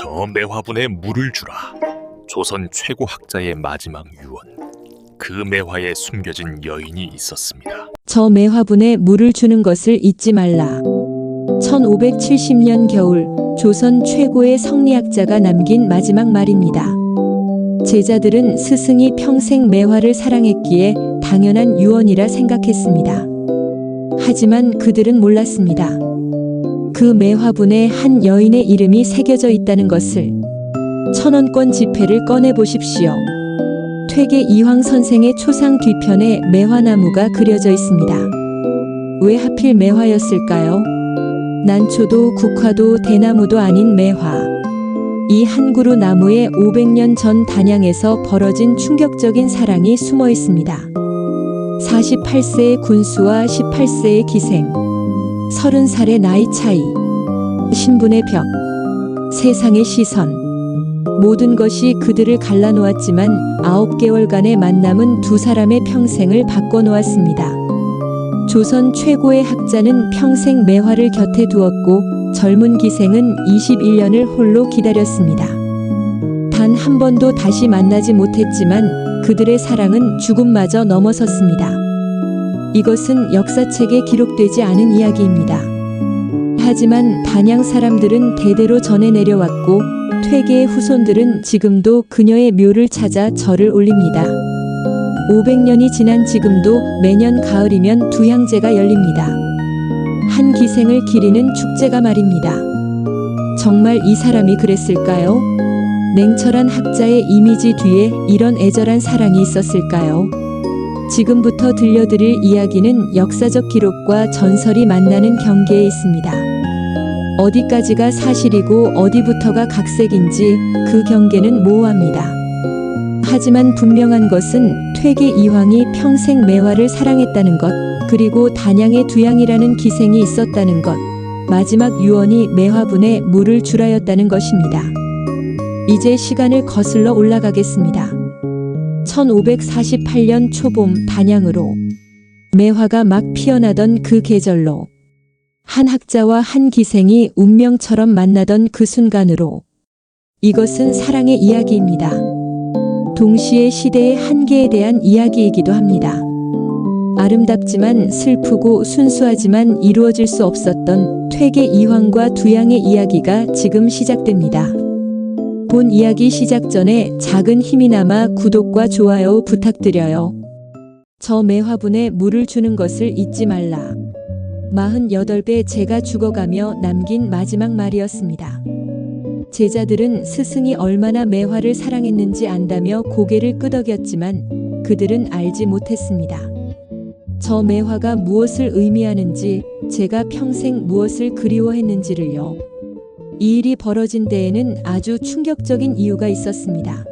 저 매화분에 물을 주라. 조선 최고 학자의 마지막 유언. 그 매화에 숨겨진 여인이 있었습니다. 저 매화분에 물을 주는 것을 잊지 말라. 1570년 겨울 조선 최고의 성리학자가 남긴 마지막 말입니다. 제자들은 스승이 평생 매화를 사랑했기에 당연한 유언이라 생각했습니다. 하지만 그들은 몰랐습니다. 그 매화분에 한 여인의 이름이 새겨져 있다는 것을. 1000원권 지폐를 꺼내 보십시오. 퇴계 이황 선생의 초상 뒤편에 매화나무가 그려져 있습니다. 왜 하필 매화였을까요? 난초도 국화도 대나무도 아닌 매화. 이 한 그루 나무에 500년 전 단양에서 벌어진 충격적인 사랑이 숨어 있습니다. 48세의 군수와 18세의 기생, 30살의 나이 차이, 신분의 벽, 세상의 시선, 모든 것이 그들을 갈라놓았지만 9개월간의 만남은 두 사람의 평생을 바꿔놓았습니다. 조선 최고의 학자는 평생 매화를 곁에 두었고 젊은 기생은 21년을 홀로 기다렸습니다. 단 한 번도 다시 만나지 못했지만 그들의 사랑은 죽음마저 넘어섰습니다. 이것은 역사책에 기록되지 않은 이야기입니다. 하지만 단양 사람들은 대대로 전해 내려왔고 퇴계의 후손들은 지금도 그녀의 묘를 찾아 절을 올립니다. 500년이 지난 지금도 매년 가을이면 두향제가 열립니다. 한 기생을 기리는 축제가 말입니다. 정말 이 사람이 그랬을까요? 냉철한 학자의 이미지 뒤에 이런 애절한 사랑이 있었을까요? 지금부터 들려드릴 이야기는 역사적 기록과 전설이 만나는 경계에 있습니다. 어디까지가 사실이고 어디부터가 각색인지 그 경계는 모호합니다. 하지만 분명한 것은 퇴계 이황이 평생 매화를 사랑했다는 것, 그리고 단양에 두양이라는 기생이 있었다는 것, 마지막 유언이 매화분에 물을 주라였다는 것입니다. 이제 시간을 거슬러 올라가겠습니다. 1548년 초봄 단양으로, 매화가 막 피어나던 그 계절로, 한 학자와 한 기생이 운명처럼 만나던 그 순간으로. 이것은 사랑의 이야기입니다. 동시에 시대의 한계에 대한 이야기이기도 합니다. 아름답지만 슬프고 순수하지만 이루어질 수 없었던 퇴계 이황과 두양의 이야기가 지금 시작됩니다. 본 이야기 시작 전에 작은 힘이나마 구독과 좋아요 부탁드려요. 저 매화분에 물을 주는 것을 잊지 말라. 48배 제가 죽어가며 남긴 마지막 말이었습니다. 제자들은 스승이 얼마나 매화를 사랑했는지 안다며 고개를 끄덕였지만 그들은 알지 못했습니다. 저 매화가 무엇을 의미하는지, 제가 평생 무엇을 그리워했는지를요. 이 일이 벌어진 데에는 아주 충격적인 이유가 있었습니다.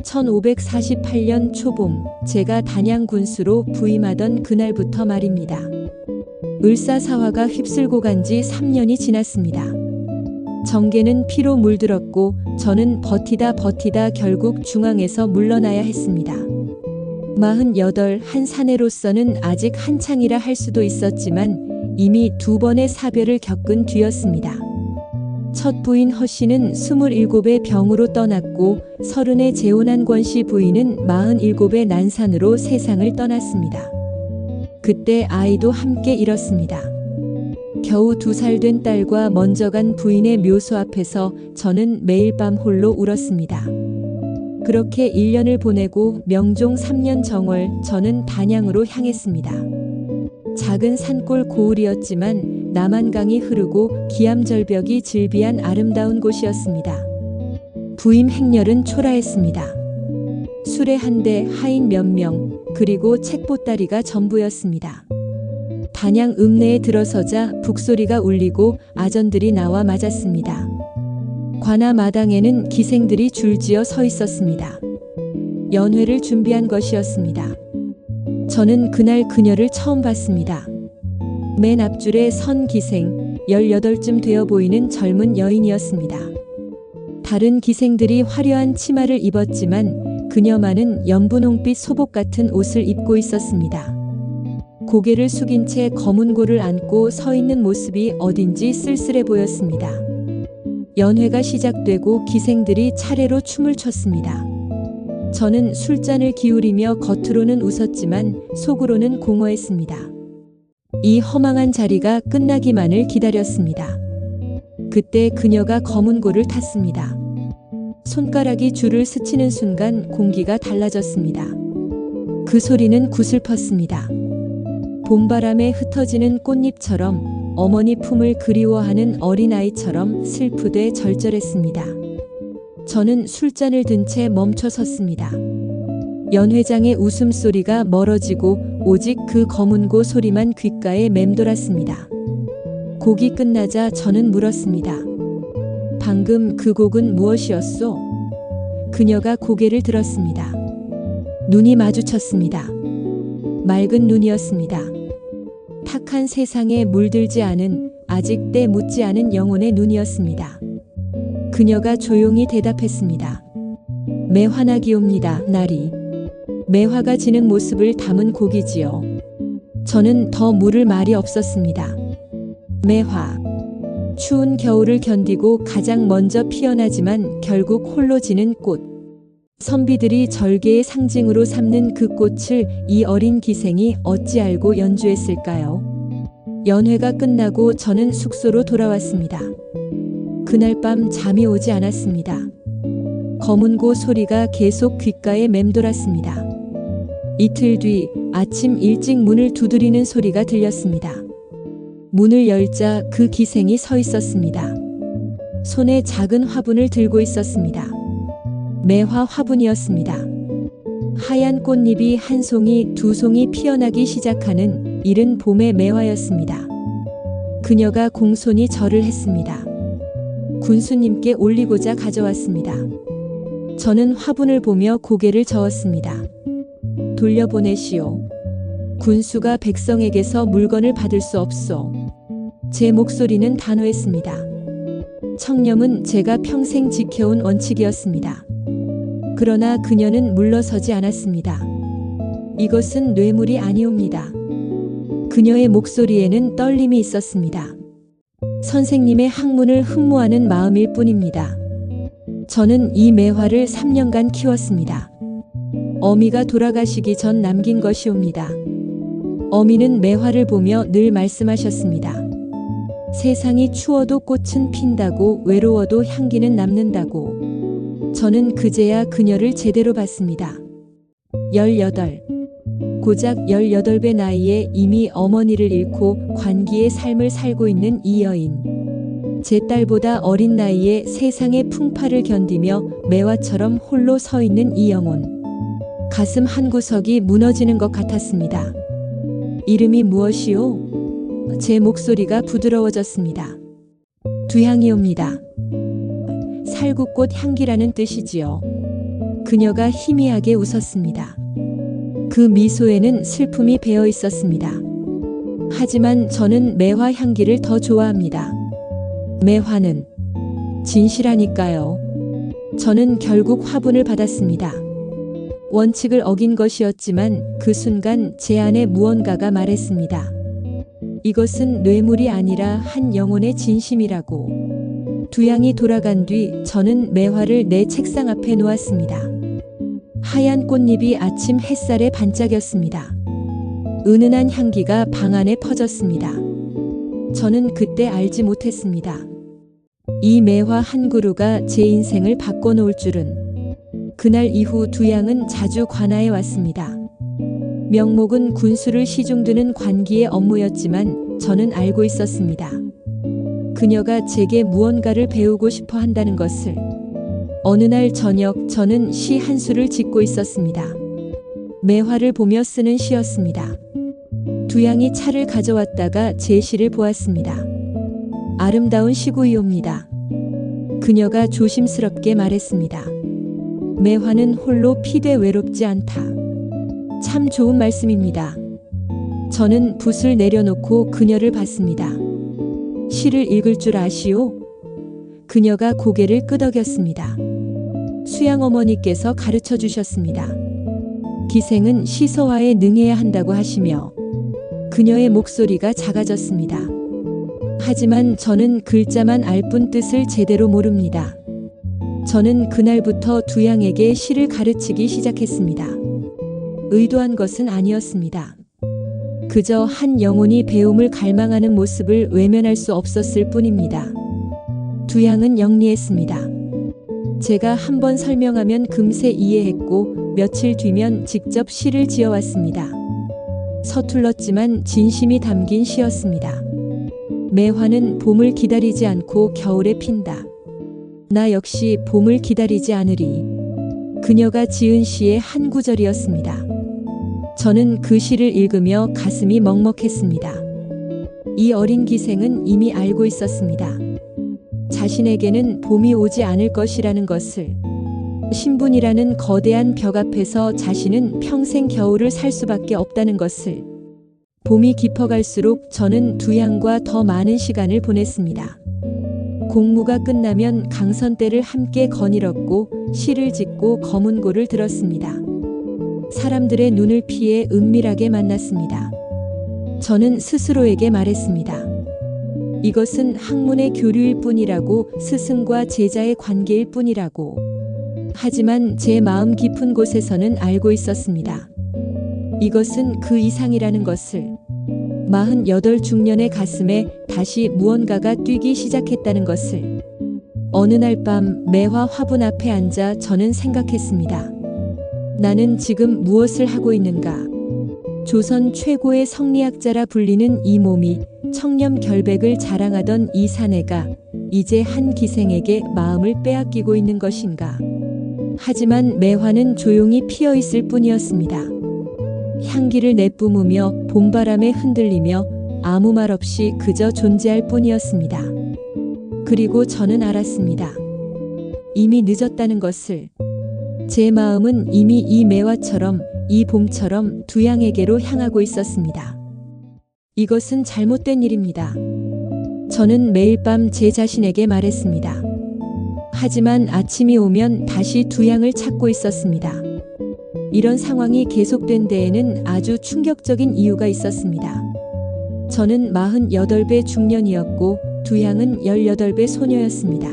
1548년 초봄, 제가 단양 군수로 부임하던 그날부터 말입니다. 을사사화가 휩쓸고 간 지 3년이 지났습니다. 정계는 피로 물들었고 저는 버티다 결국 중앙에서 물러나야 했습니다. 48 한 사내로서는 아직 한창이라 할 수도 있었지만 이미 2번의 사별을 겪은 뒤였습니다. 첫 부인 허씨는 27의 병으로 떠났고 30의 재혼한 권씨 부인은 47의 난산으로 세상을 떠났습니다. 그때 아이도 함께 잃었습니다. 겨우 2살 된 딸과 먼저 간 부인의 묘소 앞에서 저는 매일 밤 홀로 울었습니다. 그렇게 1년을 보내고 명종 3년 정월 저는 단양으로 향했습니다. 작은 산골 고을이었지만 남한강이 흐르고 기암절벽이 즐비한 아름다운 곳이었습니다. 부임 행렬은 초라했습니다. 수레 한 대, 하인 몇 명, 그리고 책보따리가 전부였습니다. 단양 읍내에 들어서자 북소리가 울리고 아전들이 나와 맞았습니다. 관아 마당에는 기생들이 줄지어 서 있었습니다. 연회를 준비한 것이었습니다. 저는 그날 그녀를 처음 봤습니다. 맨 앞줄에 선 기생, 18쯤 되어 보이는 젊은 여인이었습니다. 다른 기생들이 화려한 치마를 입었지만 그녀만은 연분홍빛 소복 같은 옷을 입고 있었습니다. 고개를 숙인 채 검은 고를 안고 서 있는 모습이 어딘지 쓸쓸해 보였습니다. 연회가 시작되고 기생들이 차례로 춤을 췄습니다. 저는 술잔을 기울이며 겉으로는 웃었지만 속으로는 공허했습니다. 이 허망한 자리가 끝나기만을 기다렸습니다. 그때 그녀가 검은고를 탔습니다. 손가락이 줄을 스치는 순간 공기가 달라졌습니다. 그 소리는 구슬펐습니다. 봄바람에 흩어지는 꽃잎처럼 어머니 품을 그리워하는 어린아이처럼 슬프되 절절했습니다. 저는 술잔을 든 채 멈춰 섰습니다. 연 회장의 웃음소리가 멀어지고 오직 그 검은고 소리만 귓가에 맴돌았습니다. 곡이 끝나자 저는 물었습니다. 방금 그 곡은 무엇이었소? 그녀가 고개를 들었습니다. 눈이 마주쳤습니다. 맑은 눈이었습니다. 탁한 세상에 물들지 않은, 아직 때 묻지 않은 영혼의 눈이었습니다. 그녀가 조용히 대답했습니다. 매화나기옵니다, 나리. 매화가 지는 모습을 담은 곡이지요. 저는 더 물을 말이 없었습니다. 매화. 추운 겨울을 견디고 가장 먼저 피어나지만 결국 홀로 지는 꽃. 선비들이 절개의 상징으로 삼는 그 꽃을 이 어린 기생이 어찌 알고 연주했을까요? 연회가 끝나고 저는 숙소로 돌아왔습니다. 그날 밤 잠이 오지 않았습니다. 검은고 소리가 계속 귓가에 맴돌았습니다. 이틀 뒤 아침 일찍 문을 두드리는 소리가 들렸습니다. 문을 열자 그 기생이 서 있었습니다. 손에 작은 화분을 들고 있었습니다. 매화 화분이었습니다. 하얀 꽃잎이 한 송이, 두 송이 피어나기 시작하는 이른 봄의 매화였습니다. 그녀가 공손히 절을 했습니다. 군수님께 올리고자 가져왔습니다. 저는 화분을 보며 고개를 저었습니다. 돌려보내시오. 군수가 백성에게서 물건을 받을 수 없소. 제 목소리는 단호했습니다. 청렴은 제가 평생 지켜온 원칙이었습니다. 그러나 그녀는 물러서지 않았습니다. 이것은 뇌물이 아니옵니다. 그녀의 목소리에는 떨림이 있었습니다. 선생님의 학문을 흠모하는 마음일 뿐입니다. 저는 이 매화를 3년간 키웠습니다. 어미가 돌아가시기 전 남긴 것이옵니다. 어미는 매화를 보며 늘 말씀하셨습니다. 세상이 추워도 꽃은 핀다고, 외로워도 향기는 남는다고. 저는 그제야 그녀를 제대로 봤습니다. 18. 고작 18배 나이에 이미 어머니를 잃고 관기의 삶을 살고 있는 이 여인. 제 딸보다 어린 나이에 세상의 풍파를 견디며 매화처럼 홀로 서 있는 이 영혼. 가슴 한구석이 무너지는 것 같았습니다. 이름이 무엇이오? 제 목소리가 부드러워졌습니다. 두향이옵니다. 살구꽃 향기라는 뜻이지요. 그녀가 희미하게 웃었습니다. 그 미소에는 슬픔이 배어 있었습니다. 하지만 저는 매화 향기를 더 좋아합니다. 매화는 진실하니까요. 저는 결국 화분을 받았습니다. 원칙을 어긴 것이었지만 그 순간 제 안에 무언가가 말했습니다. 이것은 뇌물이 아니라 한 영혼의 진심이라고. 두양이 돌아간 뒤 저는 매화를 내 책상 앞에 놓았습니다. 하얀 꽃잎이 아침 햇살에 반짝였습니다. 은은한 향기가 방 안에 퍼졌습니다. 저는 그때 알지 못했습니다. 이 매화 한 그루가 제 인생을 바꿔놓을 줄은. 그날 이후 두양은 자주 관아에 왔습니다. 명목은 군수를 시중드는 관기의 업무였지만 저는 알고 있었습니다. 그녀가 제게 무언가를 배우고 싶어 한다는 것을. 어느 날 저녁 저는 시 한 수를 짓고 있었습니다. 매화를 보며 쓰는 시였습니다. 두양이 차를 가져왔다가 제 시를 보았습니다. 아름다운 시구이옵니다. 그녀가 조심스럽게 말했습니다. 매화는 홀로 피되 외롭지 않다. 참 좋은 말씀입니다. 저는 붓을 내려놓고 그녀를 봤습니다. 시를 읽을 줄 아시오? 그녀가 고개를 끄덕였습니다. 수양 어머니께서 가르쳐 주셨습니다. 기생은 시서화에 능해야 한다고 하시며. 그녀의 목소리가 작아졌습니다. 하지만 저는 글자만 알 뿐 뜻을 제대로 모릅니다. 저는 그날부터 두양에게 시를 가르치기 시작했습니다. 의도한 것은 아니었습니다. 그저 한 영혼이 배움을 갈망하는 모습을 외면할 수 없었을 뿐입니다. 두양은 영리했습니다. 제가 한번 설명하면 금세 이해했고 며칠 뒤면 직접 시를 지어왔습니다. 서툴렀지만 진심이 담긴 시였습니다. 매화는 봄을 기다리지 않고 겨울에 핀다. 나 역시 봄을 기다리지 않으리. 그녀가 지은 시의 한 구절이었습니다. 저는 그 시를 읽으며 가슴이 먹먹했습니다. 이 어린 기생은 이미 알고 있었습니다. 자신에게는 봄이 오지 않을 것이라는 것을, 신분이라는 거대한 벽 앞에서 자신은 평생 겨울을 살 수밖에 없다는 것을. 봄이 깊어갈수록 저는 두양과 더 많은 시간을 보냈습니다. 공무가 끝나면 강선대를 함께 거닐었고 시를 짓고 거문고를 들었습니다. 사람들의 눈을 피해 은밀하게 만났습니다. 저는 스스로에게 말했습니다. 이것은 학문의 교류일 뿐이라고, 스승과 제자의 관계일 뿐이라고. 하지만 제 마음 깊은 곳에서는 알고 있었습니다. 이것은 그 이상이라는 것을. 48 중년의 가슴에 다시 무언가가 뛰기 시작했다는 것을. 어느 날 밤 매화 화분 앞에 앉아 저는 생각했습니다. 나는 지금 무엇을 하고 있는가? 조선 최고의 성리학자라 불리는 이 몸이, 청렴 결백을 자랑하던 이 사내가 이제 한 기생에게 마음을 빼앗기고 있는 것인가? 하지만 매화는 조용히 피어 있을 뿐이었습니다. 향기를 내뿜으며 봄바람에 흔들리며 아무 말 없이 그저 존재할 뿐이었습니다. 그리고 저는 알았습니다. 이미 늦었다는 것을. 제 마음은 이미 이 매화처럼, 이 봄처럼 두양에게로 향하고 있었습니다. 이것은 잘못된 일입니다. 저는 매일 밤 제 자신에게 말했습니다. 하지만 아침이 오면 다시 두양을 찾고 있었습니다. 이런 상황이 계속된 데에는 아주 충격적인 이유가 있었습니다. 저는 48배 중년이었고 두양은 18배 소녀였습니다.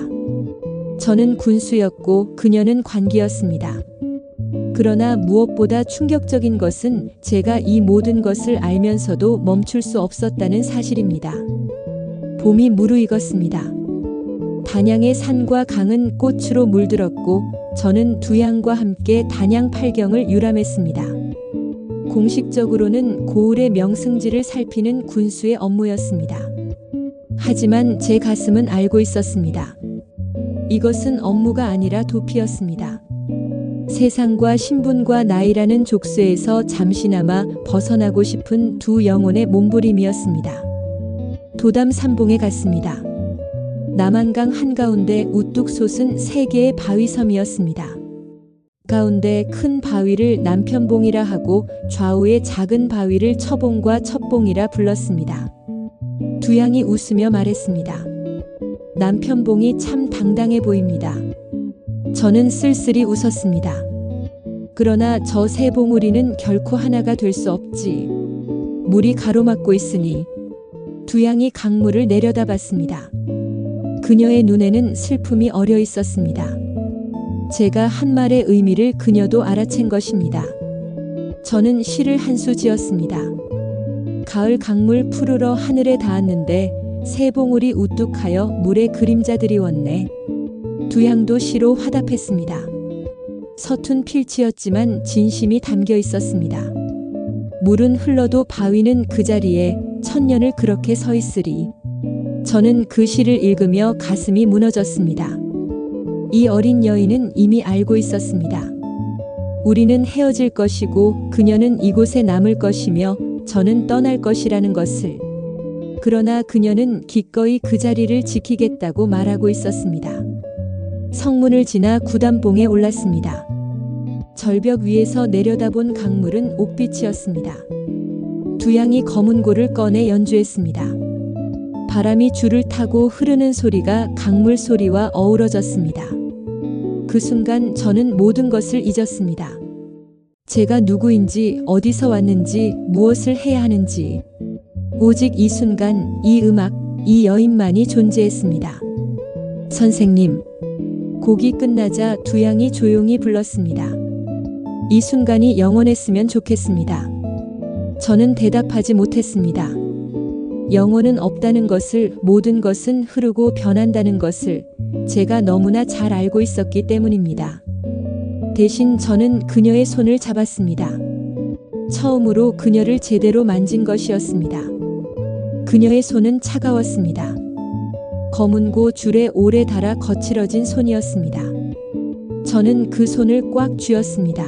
저는 군수였고 그녀는 관기였습니다. 그러나 무엇보다 충격적인 것은 제가 이 모든 것을 알면서도 멈출 수 없었다는 사실입니다. 봄이 무르익었습니다. 단양의 산과 강은 꽃으로 물들었고 저는 두양과 함께 단양 팔경을 유람했습니다. 공식적으로는 고을의 명승지를 살피는 군수의 업무였습니다. 하지만 제 가슴은 알고 있었습니다. 이것은 업무가 아니라 도피였습니다. 세상과 신분과 나이라는 족쇄에서 잠시나마 벗어나고 싶은 두 영혼의 몸부림이었습니다. 도담 삼봉에 갔습니다. 남한강 한가운데 우뚝 솟은 세 개의 바위섬이었습니다. 가운데 큰 바위를 남편봉이라 하고 좌우의 작은 바위를 처봉과 첩봉이라 불렀습니다. 두양이 웃으며 말했습니다. 남편봉이 참 당당해 보입니다. 저는 쓸쓸히 웃었습니다. 그러나 저 세 봉우리는 결코 하나가 될 수 없지. 물이 가로막고 있으니. 두양이 강물을 내려다봤습니다. 그녀의 눈에는 슬픔이 어려 있었습니다. 제가 한 말의 의미를 그녀도 알아챈 것입니다. 저는 시를 한 수 지었습니다. 가을 강물 푸르러 하늘에 닿았는데 세 봉우리 우뚝하여 물에 그림자들이 왔네. 두양도 시로 화답했습니다. 서툰 필치였지만 진심이 담겨 있었습니다. 물은 흘러도 바위는 그 자리에 천년을 그렇게 서 있으리. 저는 그 시를 읽으며 가슴이 무너졌습니다. 이 어린 여인은 이미 알고 있었습니다. 우리는 헤어질 것이고 그녀는 이곳에 남을 것이며 저는 떠날 것이라는 것을. 그러나 그녀는 기꺼이 그 자리를 지키겠다고 말하고 있었습니다. 성문을 지나 구담봉에 올랐습니다. 절벽 위에서 내려다본 강물은 옥빛이었습니다. 두양이 거문고를 꺼내 연주했습니다. 바람이 줄을 타고 흐르는 소리가 강물 소리와 어우러졌습니다. 그 순간 저는 모든 것을 잊었습니다. 제가 누구인지, 어디서 왔는지, 무엇을 해야 하는지. 오직 이 순간, 이 음악, 이 여인만이 존재했습니다. 선생님. 곡이 끝나자 두 양이 조용히 불렀습니다. 이 순간이 영원했으면 좋겠습니다. 저는 대답하지 못했습니다. 영혼은 없다는 것을, 모든 것은 흐르고 변한다는 것을 제가 너무나 잘 알고 있었기 때문입니다. 대신 저는 그녀의 손을 잡았습니다. 처음으로 그녀를 제대로 만진 것이었습니다. 그녀의 손은 차가웠습니다. 검은고 줄에 오래 달아 거칠어진 손이었습니다. 저는 그 손을 꽉 쥐었습니다.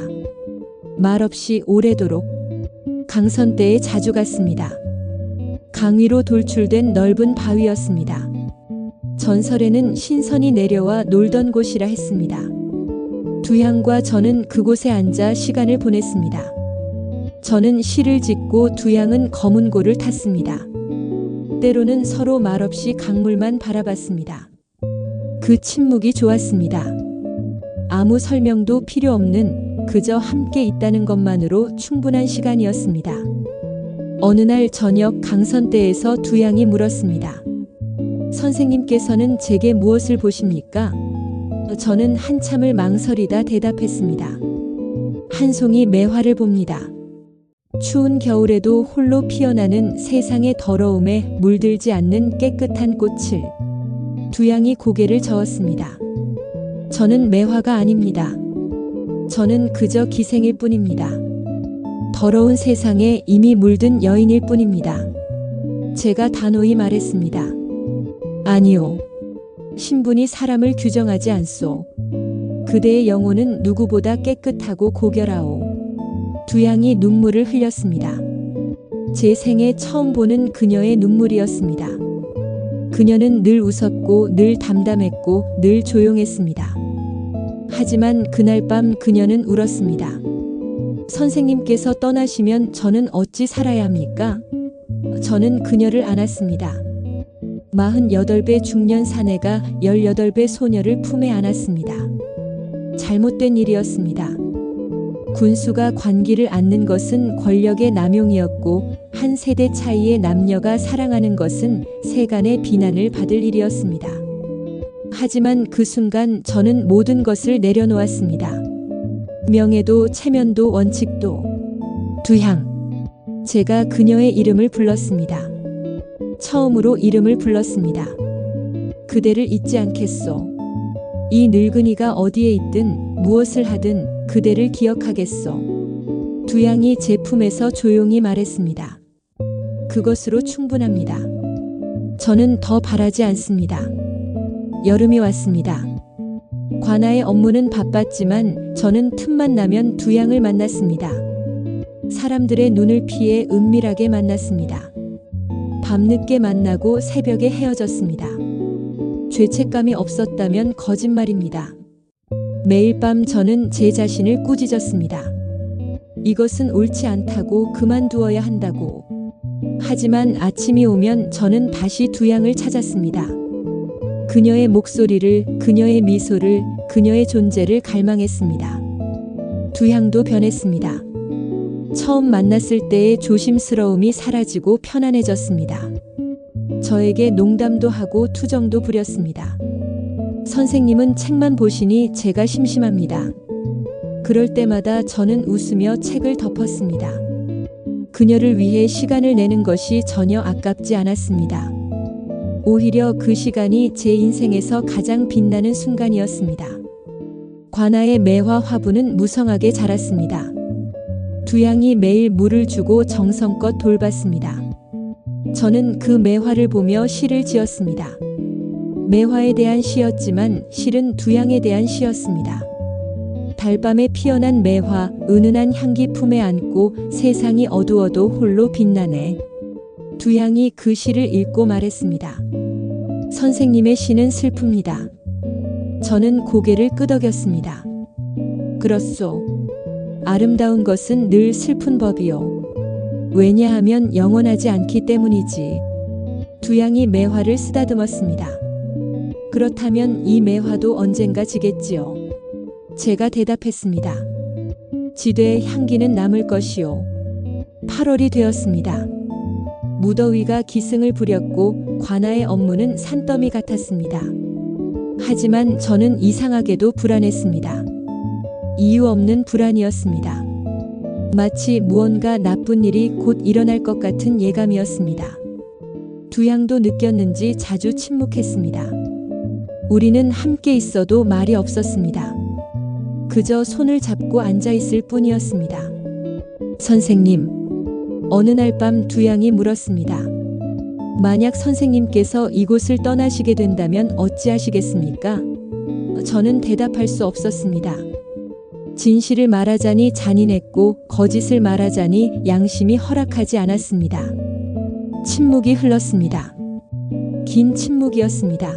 말없이 오래도록. 강선대에 자주 갔습니다. 강 위로 돌출된 넓은 바위였습니다. 전설에는 신선이 내려와 놀던 곳이라 했습니다. 두 양과 저는 그곳에 앉아 시간을 보냈습니다. 저는 시를 짓고 두 양은 검은고를 탔습니다. 때로는 서로 말없이 강물만 바라봤습니다. 그 침묵이 좋았습니다. 아무 설명도 필요 없는, 그저 함께 있다는 것만으로 충분한 시간이었습니다. 어느 날 저녁 강선대에서 두 양이 물었습니다. 선생님께서는 제게 무엇을 보십니까? 저는 한참을 망설이다 대답했습니다. 한 송이 매화를 봅니다. 추운 겨울에도 홀로 피어나는 세상의 더러움에 물들지 않는 깨끗한 꽃을. 두 양이 고개를 저었습니다. 저는 매화가 아닙니다. 저는 그저 기생일 뿐입니다. 더러운 세상에 이미 물든 여인일 뿐입니다. 제가 단호히 말했습니다. 아니요. 신분이 사람을 규정하지 않소. 그대의 영혼은 누구보다 깨끗하고 고결하오. 두 양이 눈물을 흘렸습니다. 제 생에 처음 보는 그녀의 눈물이었습니다. 그녀는 늘 웃었고 늘 담담했고 늘 조용했습니다. 하지만 그날 밤 그녀는 울었습니다. 선생님께서 떠나시면 저는 어찌 살아야 합니까? 저는 그녀를 안았습니다. 48배 중년 사내가 18배 소녀를 품에 안았습니다. 잘못된 일이었습니다. 군수가 관기를 안는 것은 권력의 남용이었고 한 세대 차이의 남녀가 사랑하는 것은 세간의 비난을 받을 일이었습니다. 하지만 그 순간 저는 모든 것을 내려놓았습니다. 명예도 체면도 원칙도. 두 양. 제가 그녀의 이름을 불렀습니다. 처음으로 이름을 불렀습니다. 그대를 잊지 않겠소. 이 늙은이가 어디에 있든 무엇을 하든 그대를 기억하겠소. 두 양이 제 품에서 조용히 말했습니다. 그것으로 충분합니다. 저는 더 바라지 않습니다. 여름이 왔습니다. 관아의 업무는 바빴지만 저는 틈만 나면 두 양을 만났습니다. 사람들의 눈을 피해 은밀하게 만났습니다. 밤늦게 만나고 새벽에 헤어졌습니다. 죄책감이 없었다면 거짓말입니다. 매일 밤 저는 제 자신을 꾸짖었습니다. 이것은 옳지 않다고, 그만두어야 한다고. 하지만 아침이 오면 저는 다시 두 양을 찾았습니다. 그녀의 목소리를, 그녀의 미소를, 그녀의 존재를 갈망했습니다. 두 양도 변했습니다. 처음 만났을 때의 조심스러움이 사라지고 편안해졌습니다. 저에게 농담도 하고 투정도 부렸습니다. 선생님은 책만 보시니 제가 심심합니다. 그럴 때마다 저는 웃으며 책을 덮었습니다. 그녀를 위해 시간을 내는 것이 전혀 아깝지 않았습니다. 오히려 그 시간이 제 인생에서 가장 빛나는 순간이었습니다. 관아의 매화 화분은 무성하게 자랐습니다. 두 양이 매일 물을 주고 정성껏 돌봤습니다. 저는 그 매화를 보며 시를 지었습니다. 매화에 대한 시였지만 실은 두 양에 대한 시였습니다. 달밤에 피어난 매화, 은은한 향기 품에 안고 세상이 어두워도 홀로 빛나네. 두 양이 그 시를 읽고 말했습니다. 선생님의 시는 슬픕니다. 저는 고개를 끄덕였습니다. 그렇소. 아름다운 것은 늘 슬픈 법이요. 왜냐하면 영원하지 않기 때문이지. 두 양이 매화를 쓰다듬었습니다. 그렇다면 이 매화도 언젠가 지겠지요. 제가 대답했습니다. 지되 향기는 남을 것이요. 8월이 되었습니다. 무더위가 기승을 부렸고 관아의 업무는 산더미 같았습니다. 하지만 저는 이상하게도 불안했습니다. 이유 없는 불안이었습니다. 마치 무언가 나쁜 일이 곧 일어날 것 같은 예감이었습니다. 두양도 느꼈는지 자주 침묵했습니다. 우리는 함께 있어도 말이 없었습니다. 그저 손을 잡고 앉아 있을 뿐이었습니다. 선생님, 어느 날 밤 두양이 물었습니다. 만약 선생님께서 이곳을 떠나시게 된다면 어찌하시겠습니까? 저는 대답할 수 없었습니다. 진실을 말하자니 잔인했고 거짓을 말하자니 양심이 허락하지 않았습니다. 침묵이 흘렀습니다. 긴 침묵이었습니다.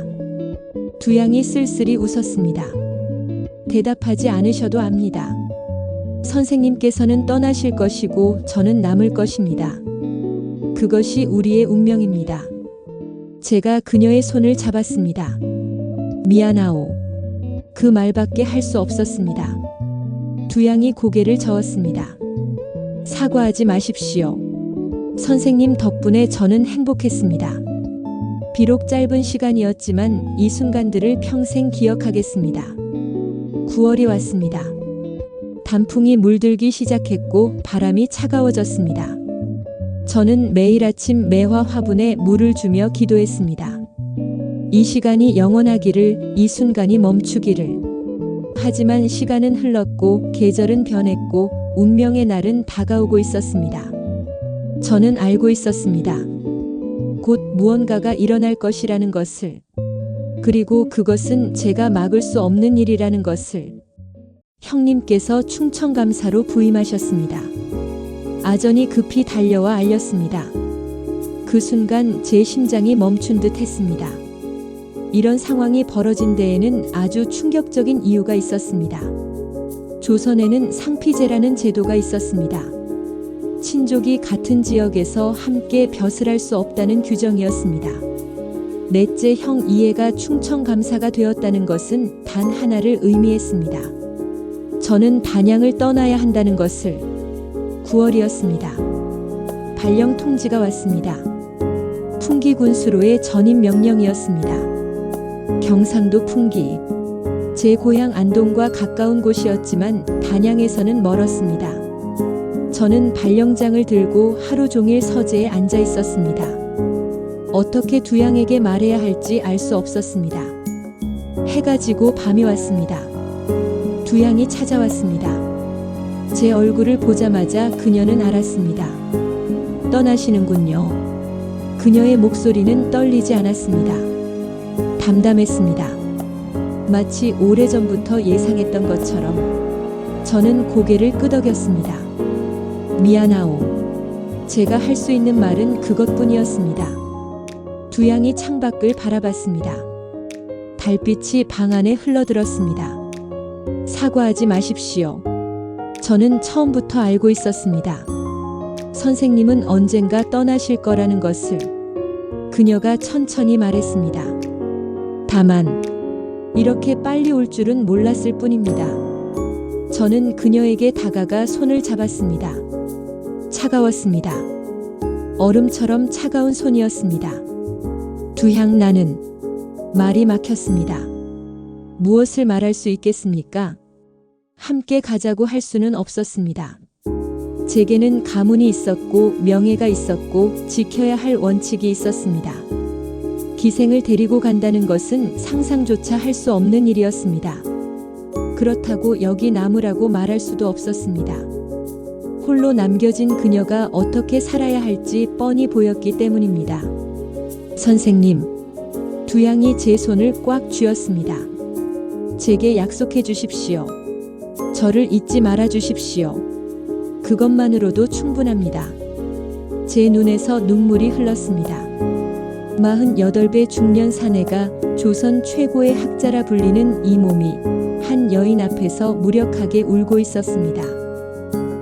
두양이 쓸쓸히 웃었습니다. 대답하지 않으셔도 압니다. 선생님께서는 떠나실 것이고 저는 남을 것입니다. 그것이 우리의 운명입니다. 제가 그녀의 손을 잡았습니다. 미안하오. 그 말밖에 할 수 없었습니다. 두양이 고개를 저었습니다. 사과하지 마십시오. 선생님 덕분에 저는 행복했습니다. 비록 짧은 시간이었지만 이 순간들을 평생 기억하겠습니다. 9월이 왔습니다. 단풍이 물들기 시작했고 바람이 차가워졌습니다. 저는 매일 아침 매화 화분에 물을 주며 기도했습니다. 이 시간이 영원하기를, 이 순간이 멈추기를. 하지만 시간은 흘렀고 계절은 변했고 운명의 날은 다가오고 있었습니다. 저는 알고 있었습니다. 곧 무언가가 일어날 것이라는 것을. 그리고 그것은 제가 막을 수 없는 일이라는 것을. 형님께서 충청감사로 부임하셨습니다. 아전이 급히 달려와 알렸습니다. 그 순간 제 심장이 멈춘 듯 했습니다. 이런 상황이 벌어진 데에는 아주 충격적인 이유가 있었습니다. 조선에는 상피제라는 제도가 있었습니다. 친족이 같은 지역에서 함께 벼슬 할 수 없다는 규정이었습니다. 넷째 형 이해가 충청감사가 되었다는 것은 단 하나를 의미했습니다. 저는 단양을 떠나야 한다는 것을. 9월이었습니다. 발령 통지가 왔습니다. 풍기 군수로의 전임 명령이었습니다. 경상도 풍기. 제 고향 안동과 가까운 곳이었지만 단양에서는 멀었습니다. 저는 발령장을 들고 하루 종일 서재에 앉아 있었습니다. 어떻게 두양에게 말해야 할지 알 수 없었습니다. 해가 지고 밤이 왔습니다. 두양이 찾아왔습니다. 제 얼굴을 보자마자 그녀는 알았습니다. 떠나시는군요. 그녀의 목소리는 떨리지 않았습니다. 담담했습니다. 마치 오래전부터 예상했던 것처럼. 저는 고개를 끄덕였습니다. 미안하오. 제가 할 수 있는 말은 그것뿐이었습니다. 두양이 창밖을 바라봤습니다. 달빛이 방 안에 흘러들었습니다. 사과하지 마십시오. 저는 처음부터 알고 있었습니다. 선생님은 언젠가 떠나실 거라는 것을. 그녀가 천천히 말했습니다. 다만 이렇게 빨리 올 줄은 몰랐을 뿐입니다. 저는 그녀에게 다가가 손을 잡았습니다. 차가웠습니다. 얼음처럼 차가운 손이었습니다. 두양 나는. 말이 막혔습니다. 무엇을 말할 수 있겠습니까? 함께 가자고 할 수는 없었습니다. 제게는 가문이 있었고 명예가 있었고 지켜야 할 원칙이 있었습니다. 기생을 데리고 간다는 것은 상상조차 할 수 없는 일이었습니다. 그렇다고 여기 남으라고 말할 수도 없었습니다. 홀로 남겨진 그녀가 어떻게 살아야 할지 뻔히 보였기 때문입니다. 선생님, 두양이 제 손을 꽉 쥐었습니다. 제게 약속해 주십시오. 저를 잊지 말아 주십시오. 그것만으로도 충분합니다. 제 눈에서 눈물이 흘렀습니다. 48배 중년 사내가 조선 최고의 학자라 불리는 이 몸이 한 여인 앞에서 무력하게 울고 있었습니다.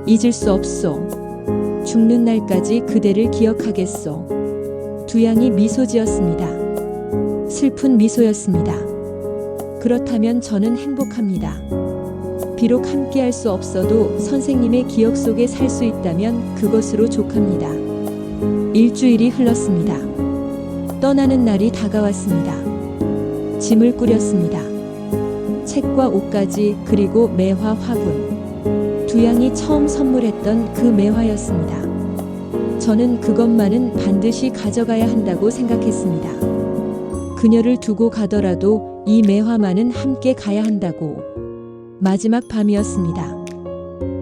잊을 수 없소. 죽는 날까지 그대를 기억하겠소. 두양이 미소 지었습니다. 슬픈 미소였습니다. 그렇다면 저는 행복합니다. 비록 함께할 수 없어도 선생님의 기억 속에 살 수 있다면 그것으로 족합니다. 일주일이 흘렀습니다. 떠나는 날이 다가왔습니다. 짐을 꾸렸습니다. 책과 옷까지, 그리고 매화 화분. 두양이 처음 선물했던 그 매화였습니다. 저는 그것만은 반드시 가져가야 한다고 생각했습니다. 그녀를 두고 가더라도 이 매화만은 함께 가야 한다고. 마지막 밤이었습니다.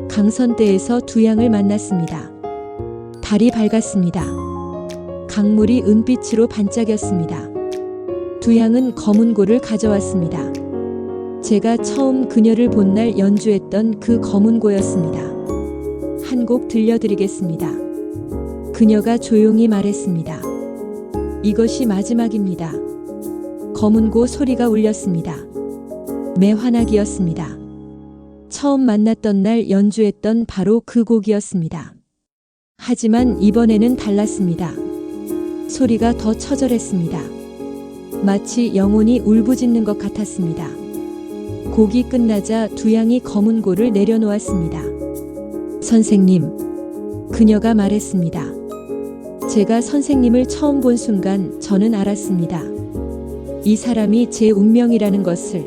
강선대에서 두양을 만났습니다. 달이 밝았습니다. 강물이 은빛으로 반짝였습니다. 두양은 검은고를 가져왔습니다. 제가 처음 그녀를 본 날 연주했던 그 검은고였습니다. 한 곡 들려드리겠습니다. 그녀가 조용히 말했습니다. 이것이 마지막입니다. 검은고 소리가 울렸습니다. 매화나기였습니다. 처음 만났던 날 연주했던 바로 그 곡이었습니다. 하지만 이번에는 달랐습니다. 소리가 더 처절했습니다. 마치 영혼이 울부짖는 것 같았습니다. 곡이 끝나자 두양이 검은고를 내려놓았습니다. 선생님, 그녀가 말했습니다. 제가 선생님을 처음 본 순간 저는 알았습니다. 이 사람이 제 운명이라는 것을.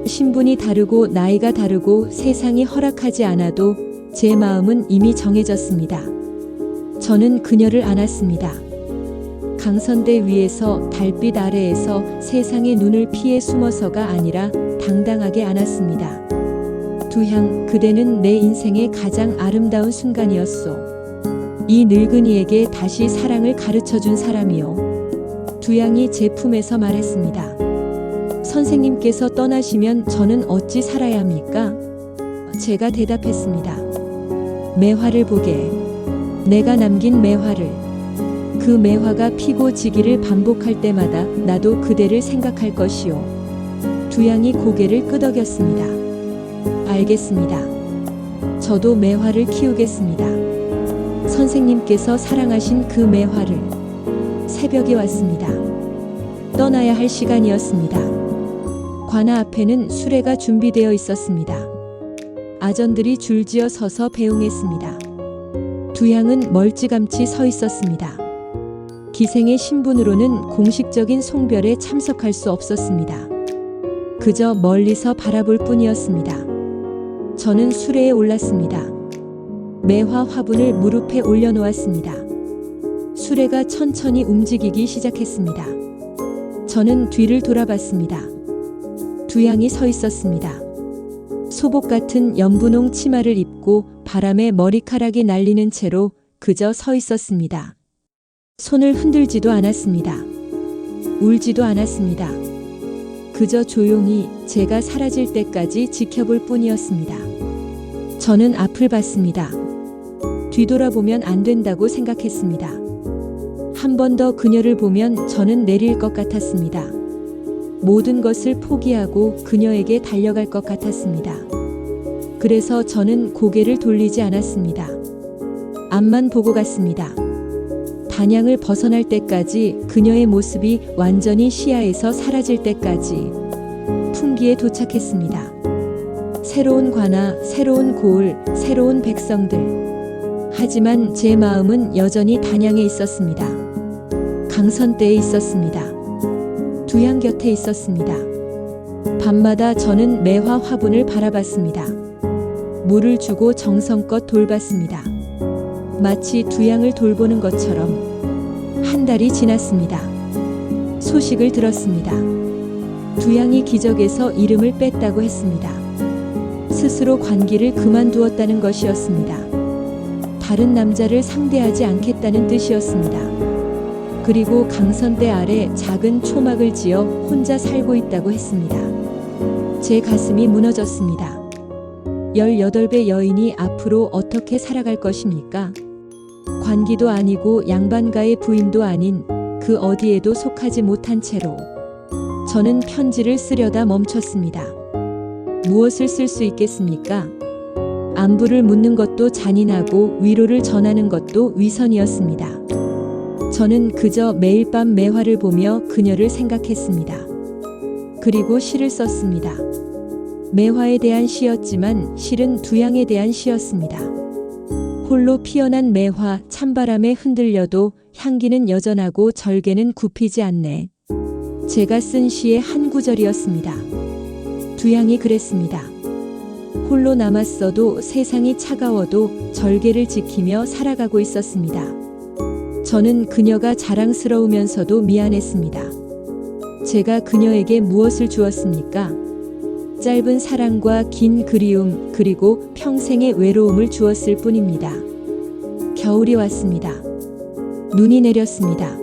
신분이 다르고 나이가 다르고 세상이 허락하지 않아도 제 마음은 이미 정해졌습니다. 저는 그녀를 안았습니다. 강선대 위에서 달빛 아래에서 세상의 눈을 피해 숨어서가 아니라 당당하게 안았습니다. 두향, 그대는 내 인생의 가장 아름다운 순간이었소. 이 늙은이에게 다시 사랑을 가르쳐준 사람이요. 두양이 제 품에서 말했습니다. 선생님께서 떠나시면 저는 어찌 살아야 합니까? 제가 대답했습니다. 매화를 보게. 내가 남긴 매화를. 그 매화가 피고 지기를 반복할 때마다 나도 그대를 생각할 것이요. 두양이 고개를 끄덕였습니다. 알겠습니다. 저도 매화를 키우겠습니다. 선생님께서 사랑하신 그 매화를. 새벽이 왔습니다. 떠나야 할 시간이었습니다. 관아 앞에는 수레가 준비되어 있었습니다. 아전들이 줄지어 서서 배웅했습니다. 두양은 멀찌감치 서 있었습니다. 기생의 신분으로는 공식적인 송별에 참석할 수 없었습니다. 그저 멀리서 바라볼 뿐이었습니다. 저는 수레에 올랐습니다. 매화 화분을 무릎에 올려놓았습니다. 수레가 천천히 움직이기 시작했습니다. 저는 뒤를 돌아봤습니다. 두양이 서 있었습니다. 소복 같은 연분홍 치마를 입고 바람에 머리카락이 날리는 채로 그저 서 있었습니다. 손을 흔들지도 않았습니다. 울지도 않았습니다. 그저 조용히 제가 사라질 때까지 지켜볼 뿐이었습니다. 저는 앞을 봤습니다. 뒤돌아보면 안 된다고 생각했습니다. 한 번 더 그녀를 보면 저는 내릴 것 같았습니다. 모든 것을 포기하고 그녀에게 달려갈 것 같았습니다. 그래서 저는 고개를 돌리지 않았습니다. 앞만 보고 갔습니다. 단양을 벗어날 때까지, 그녀의 모습이 완전히 시야에서 사라질 때까지. 풍기에 도착했습니다. 새로운 관아, 새로운 고을, 새로운 백성들. 하지만 제 마음은 여전히 단양에 있었습니다. 강선대에 있었습니다. 두양 곁에 있었습니다. 밤마다 저는 매화 화분을 바라봤습니다. 물을 주고 정성껏 돌봤습니다. 마치 두양을 돌보는 것처럼. 한 달이 지났습니다. 소식을 들었습니다. 두양이 기적에서 이름을 뺐다고 했습니다. 스스로 관기를 그만두었다는 것이었습니다. 다른 남자를 상대하지 않겠다는 뜻이었습니다. 그리고 강선대 아래 작은 초막을 지어 혼자 살고 있다고 했습니다. 제 가슴이 무너졌습니다. 18배 여인이 앞으로 어떻게 살아갈 것입니까? 관기도 아니고 양반가의 부인도 아닌 그 어디에도 속하지 못한 채로. 저는 편지를 쓰려다 멈췄습니다. 무엇을 쓸 수 있겠습니까? 안부를 묻는 것도 잔인하고 위로를 전하는 것도 위선이었습니다. 저는 그저 매일 밤 매화를 보며 그녀를 생각했습니다. 그리고 시를 썼습니다. 매화에 대한 시였지만 실은 두양에 대한 시였습니다. 홀로 피어난 매화 찬바람에 흔들려도 향기는 여전하고 절개는 굽히지 않네. 제가 쓴 시의 한 구절이었습니다. 두양이 그랬습니다. 홀로 남았어도 세상이 차가워도 절개를 지키며 살아가고 있었습니다. 저는 그녀가 자랑스러우면서도 미안했습니다. 제가 그녀에게 무엇을 주었습니까? 짧은 사랑과 긴 그리움 그리고 평생의 외로움을 주었을 뿐입니다. 겨울이 왔습니다. 눈이 내렸습니다.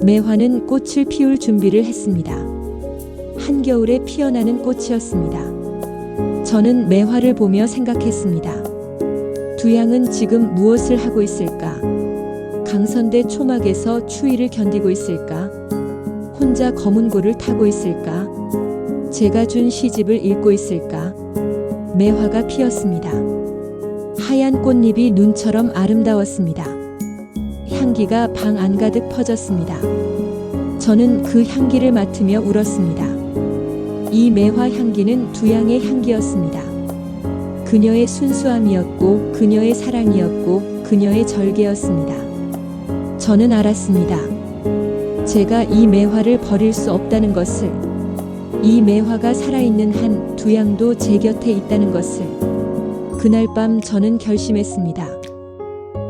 매화는 꽃을 피울 준비를 했습니다. 한겨울에 피어나는 꽃이었습니다. 저는 매화를 보며 생각했습니다. 두양은 지금 무엇을 하고 있을까? 강선대 초막에서 추위를 견디고 있을까? 혼자 검은 고를 타고 있을까? 제가 준 시집을 읽고 있을까? 매화가 피었습니다. 하얀 꽃잎이 눈처럼 아름다웠습니다. 향기가 방 안가득 퍼졌습니다. 저는 그 향기를 맡으며 울었습니다. 이 매화 향기는 두양의 향기였습니다. 그녀의 순수함이었고 그녀의 사랑이었고 그녀의 절개였습니다. 저는 알았습니다. 제가 이 매화를 버릴 수 없다는 것을, 이 매화가 살아있는 한 두양도 제 곁에 있다는 것을. 그날 밤 저는 결심했습니다.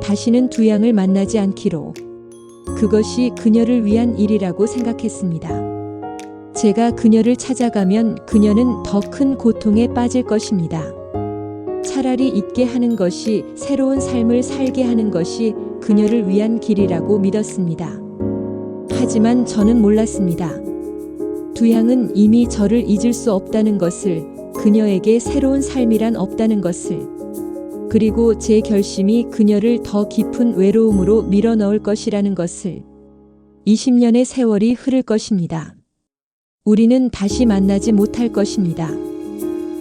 다시는 두양을 만나지 않기로. 그것이 그녀를 위한 일이라고 생각했습니다. 제가 그녀를 찾아가면 그녀는 더 큰 고통에 빠질 것입니다. 차라리 잊게 하는 것이, 새로운 삶을 살게 하는 것이 그녀를 위한 길이라고 믿었습니다. 하지만 저는 몰랐습니다. 두양은 이미 저를 잊을 수 없다는 것을, 그녀에게 새로운 삶이란 없다는 것을, 그리고 제 결심이 그녀를 더 깊은 외로움으로 밀어넣을 것이라는 것을. 20년의 세월이 흐를 것입니다. 우리는 다시 만나지 못할 것입니다.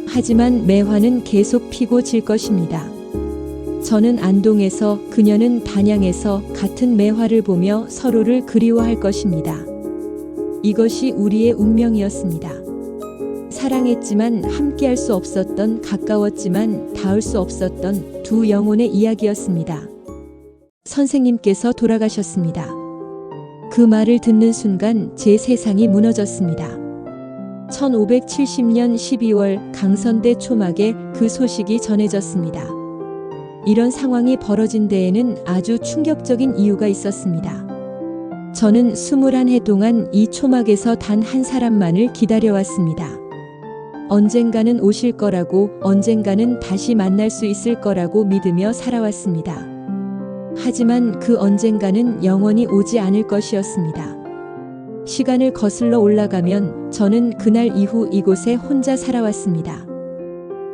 하지만 매화는 계속 피고 질 것입니다. 저는 안동에서, 그녀는 단양에서 같은 매화를 보며 서로를 그리워할 것입니다. 이것이 우리의 운명이었습니다. 사랑했지만 함께할 수 없었던, 가까웠지만 닿을 수 없었던 두 영혼의 이야기였습니다. 선생님께서 돌아가셨습니다. 그 말을 듣는 순간 제 세상이 무너졌습니다. 1570년 12월 강선대 초막에 그 소식이 전해졌습니다. 이런 상황이 벌어진 데에는 아주 충격적인 이유가 있었습니다. 저는 21해 동안 이 초막에서 단 한 사람만을 기다려왔습니다. 언젠가는 오실 거라고, 언젠가는 다시 만날 수 있을 거라고 믿으며 살아왔습니다. 하지만 그 언젠가는 영원히 오지 않을 것이었습니다. 시간을 거슬러 올라가면 저는 그날 이후 이곳에 혼자 살아왔습니다.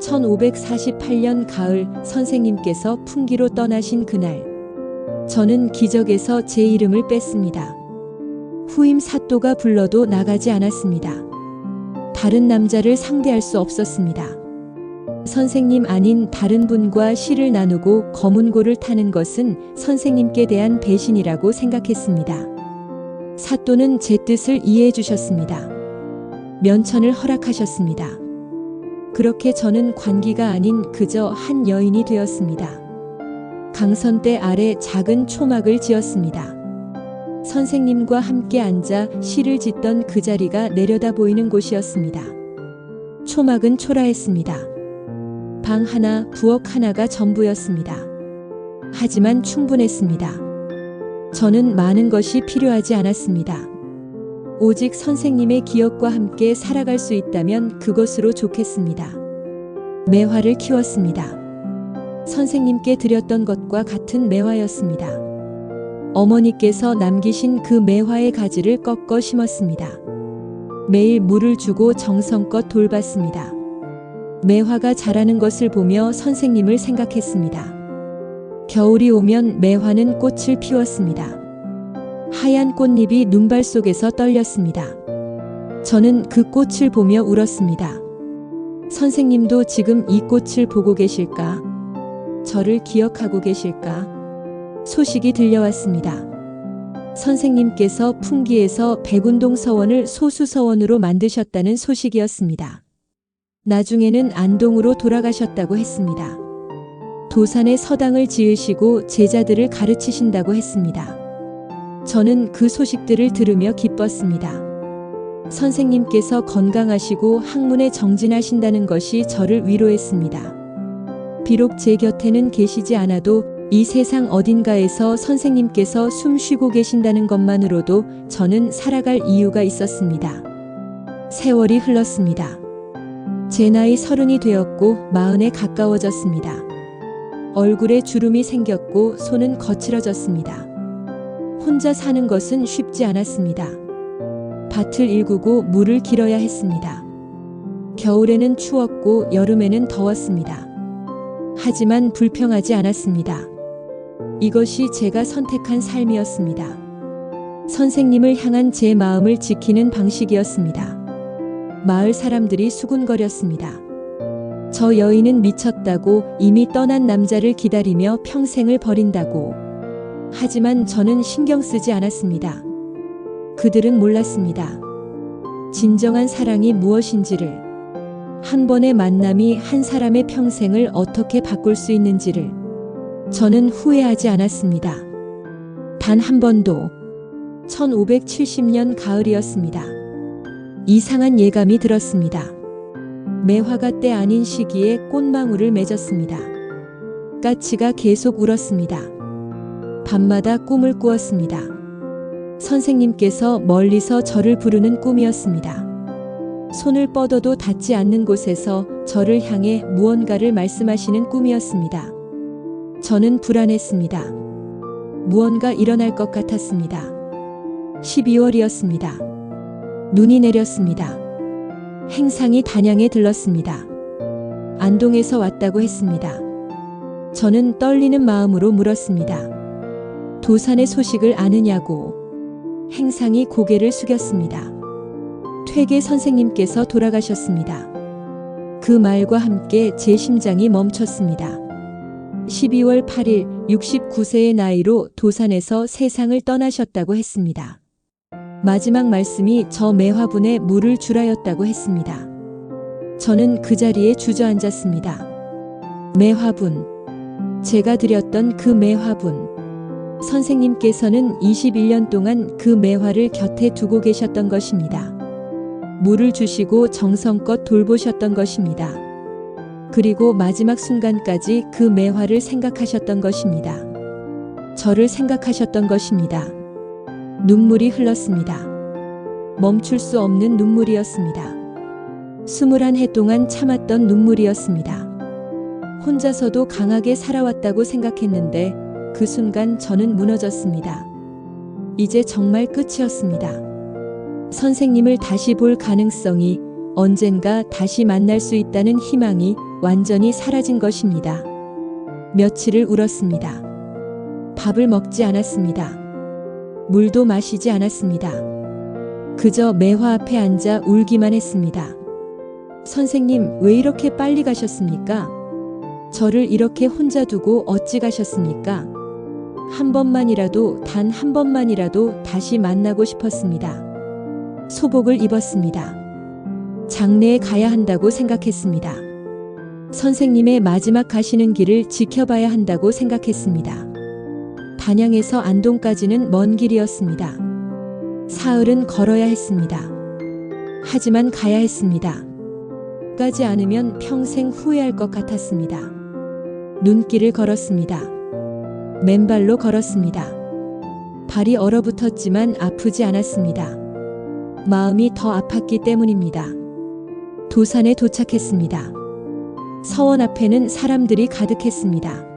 1548년 가을, 선생님께서 풍기로 떠나신 그날, 저는 기적에서 제 이름을 뺐습니다. 후임 사또가 불러도 나가지 않았습니다. 다른 남자를 상대할 수 없었습니다. 선생님 아닌 다른 분과 시를 나누고 검은 고를 타는 것은 선생님께 대한 배신이라고 생각했습니다. 사또는 제 뜻을 이해해 주셨습니다. 면천을 허락하셨습니다. 그렇게 저는 관기가 아닌 그저 한 여인이 되었습니다. 강선대 아래 작은 초막을 지었습니다. 선생님과 함께 앉아 시를 짓던 그 자리가 내려다 보이는 곳이었습니다. 초막은 초라했습니다. 방 하나, 부엌 하나가 전부였습니다. 하지만 충분했습니다. 저는 많은 것이 필요하지 않았습니다. 오직 선생님의 기억과 함께 살아갈 수 있다면 그것으로 좋겠습니다. 매화를 키웠습니다. 선생님께 드렸던 것과 같은 매화였습니다. 어머니께서 남기신 그 매화의 가지를 꺾어 심었습니다. 매일 물을 주고 정성껏 돌봤습니다. 매화가 자라는 것을 보며 선생님을 생각했습니다. 겨울이 오면 매화는 꽃을 피웠습니다. 하얀 꽃잎이 눈발 속에서 떨렸습니다. 저는 그 꽃을 보며 울었습니다. 선생님도 지금 이 꽃을 보고 계실까? 저를 기억하고 계실까? 소식이 들려왔습니다. 선생님께서 풍기에서 백운동 서원을 소수서원으로 만드셨다는 소식이었습니다. 나중에는 안동으로 돌아가셨다고 했습니다. 도산에 서당을 지으시고 제자들을 가르치신다고 했습니다. 저는 그 소식들을 들으며 기뻤습니다. 선생님께서 건강하시고 학문에 정진하신다는 것이 저를 위로했습니다. 비록 제 곁에는 계시지 않아도 이 세상 어딘가에서 선생님께서 숨 쉬고 계신다는 것만으로도 저는 살아갈 이유가 있었습니다. 세월이 흘렀습니다. 제 나이 30이 되었고 40에 가까워졌습니다. 얼굴에 주름이 생겼고 손은 거칠어졌습니다. 혼자 사는 것은 쉽지 않았습니다. 밭을 일구고 물을 길어야 했습니다. 겨울에는 추웠고 여름에는 더웠습니다. 하지만 불평하지 않았습니다. 이것이 제가 선택한 삶이었습니다. 선생님을 향한 제 마음을 지키는 방식이었습니다. 마을 사람들이 수군거렸습니다. 저 여인은 미쳤다고, 이미 떠난 남자를 기다리며 평생을 버린다고. 하지만 저는 신경 쓰지 않았습니다. 그들은 몰랐습니다. 진정한 사랑이 무엇인지를, 한 번의 만남이 한 사람의 평생을 어떻게 바꿀 수 있는지를. 저는 후회하지 않았습니다. 단 한 번도. 1570년 가을이었습니다. 이상한 예감이 들었습니다. 매화가 때 아닌 시기에 꽃망울을 맺었습니다. 까치가 계속 울었습니다. 밤마다 꿈을 꾸었습니다. 선생님께서 멀리서 저를 부르는 꿈이었습니다. 손을 뻗어도 닿지 않는 곳에서 저를 향해 무언가를 말씀하시는 꿈이었습니다. 저는 불안했습니다. 무언가 일어날 것 같았습니다. 12월이었습니다. 눈이 내렸습니다. 행상이 단양에 들렀습니다. 안동에서 왔다고 했습니다. 저는 떨리는 마음으로 물었습니다. 도산의 소식을 아느냐고. 행상이 고개를 숙였습니다. 퇴계 선생님께서 돌아가셨습니다. 그 말과 함께 제 심장이 멈췄습니다. 12월 8일 69세의 나이로 도산에서 세상을 떠나셨다고 했습니다. 마지막 말씀이 저 매화분에 물을 주라였다고 했습니다. 저는 그 자리에 주저앉았습니다. 매화분. 제가 드렸던 그 매화분. 선생님께서는 21년 동안 그 매화를 곁에 두고 계셨던 것입니다. 물을 주시고 정성껏 돌보셨던 것입니다. 그리고 마지막 순간까지 그 매화를 생각하셨던 것입니다. 저를 생각하셨던 것입니다. 눈물이 흘렀습니다. 멈출 수 없는 눈물이었습니다. 21해 동안 참았던 눈물이었습니다. 혼자서도 강하게 살아왔다고 생각했는데 그 순간 저는 무너졌습니다. 이제 정말 끝이었습니다. 선생님을 다시 볼 가능성이, 언젠가 다시 만날 수 있다는 희망이 완전히 사라진 것입니다. 며칠을 울었습니다. 밥을 먹지 않았습니다. 물도 마시지 않았습니다. 그저 매화 앞에 앉아 울기만 했습니다. 선생님, 왜 이렇게 빨리 가셨습니까? 저를 이렇게 혼자 두고 어찌 가셨습니까? 한 번만이라도, 단 한 번만이라도 다시 만나고 싶었습니다. 소복을 입었습니다. 장례에 가야 한다고 생각했습니다. 선생님의 마지막 가시는 길을 지켜봐야 한다고 생각했습니다. 단양에서 안동까지는 먼 길이었습니다. 사흘은 걸어야 했습니다. 하지만 가야 했습니다. 가지 않으면 평생 후회할 것 같았습니다. 눈길을 걸었습니다. 맨발로 걸었습니다. 발이 얼어붙었지만 아프지 않았습니다. 마음이 더 아팠기 때문입니다. 도산에 도착했습니다. 서원 앞에는 사람들이 가득했습니다.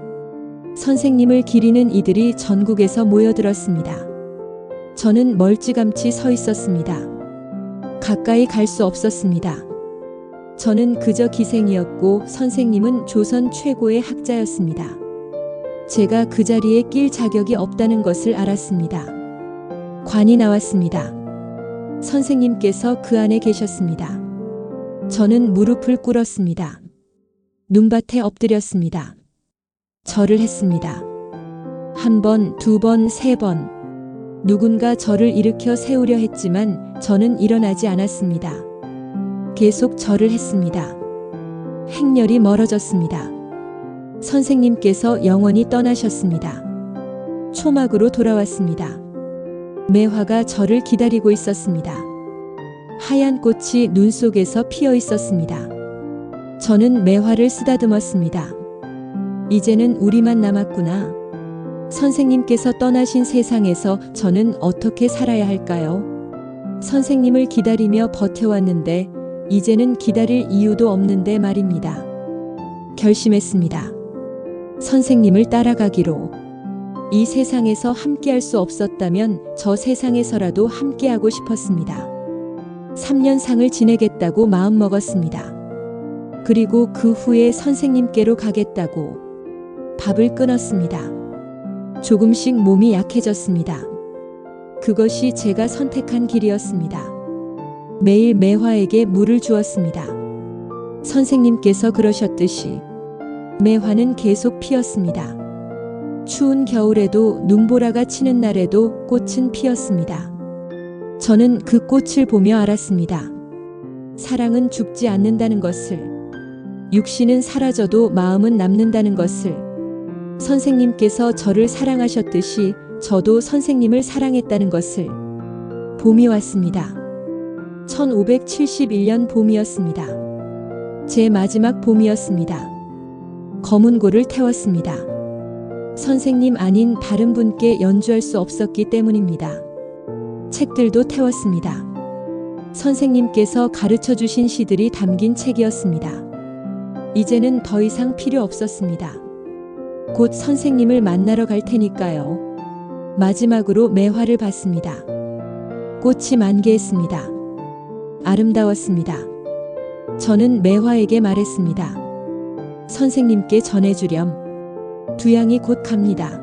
선생님을 기리는 이들이 전국에서 모여들었습니다. 저는 멀찌감치 서 있었습니다. 가까이 갈 수 없었습니다. 저는 그저 기생이었고 선생님은 조선 최고의 학자였습니다. 제가 그 자리에 낄 자격이 없다는 것을 알았습니다. 관이 나왔습니다. 선생님께서 그 안에 계셨습니다. 저는 무릎을 꿇었습니다. 눈밭에 엎드렸습니다. 절을 했습니다. 한 번, 두 번, 세 번. 누군가 저를 일으켜 세우려 했지만 저는 일어나지 않았습니다. 계속 절을 했습니다. 행렬이 멀어졌습니다. 선생님께서 영원히 떠나셨습니다. 초막으로 돌아왔습니다. 매화가 저를 기다리고 있었습니다. 하얀 꽃이 눈 속에서 피어 있었습니다. 저는 매화를 쓰다듬었습니다. 이제는 우리만 남았구나. 선생님께서 떠나신 세상에서 저는 어떻게 살아야 할까요? 선생님을 기다리며 버텨왔는데 이제는 기다릴 이유도 없는데 말입니다. 결심했습니다. 선생님을 따라가기로. 이 세상에서 함께할 수 없었다면 저 세상에서라도 함께하고 싶었습니다. 3년상을 지내겠다고 마음먹었습니다. 그리고 그 후에 선생님께로 가겠다고 밥을 끊었습니다. 조금씩 몸이 약해졌습니다. 그것이 제가 선택한 길이었습니다. 매일 매화에게 물을 주었습니다. 선생님께서 그러셨듯이 매화는 계속 피었습니다. 추운 겨울에도 눈보라가 치는 날에도 꽃은 피었습니다. 저는 그 꽃을 보며 알았습니다. 사랑은 죽지 않는다는 것을, 육신은 사라져도 마음은 남는다는 것을, 선생님께서 저를 사랑하셨듯이 저도 선생님을 사랑했다는 것을. 봄이 왔습니다. 1571년 봄이었습니다. 제 마지막 봄이었습니다. 검은고를 태웠습니다. 선생님 아닌 다른 분께 연주할 수 없었기 때문입니다. 책들도 태웠습니다. 선생님께서 가르쳐 주신 시들이 담긴 책이었습니다. 이제는 더 이상 필요 없었습니다. 곧 선생님을 만나러 갈 테니까요. 마지막으로 매화를 봤습니다. 꽃이 만개했습니다. 아름다웠습니다. 저는 매화에게 말했습니다. 선생님께 전해주렴. 두양이 곧 갑니다.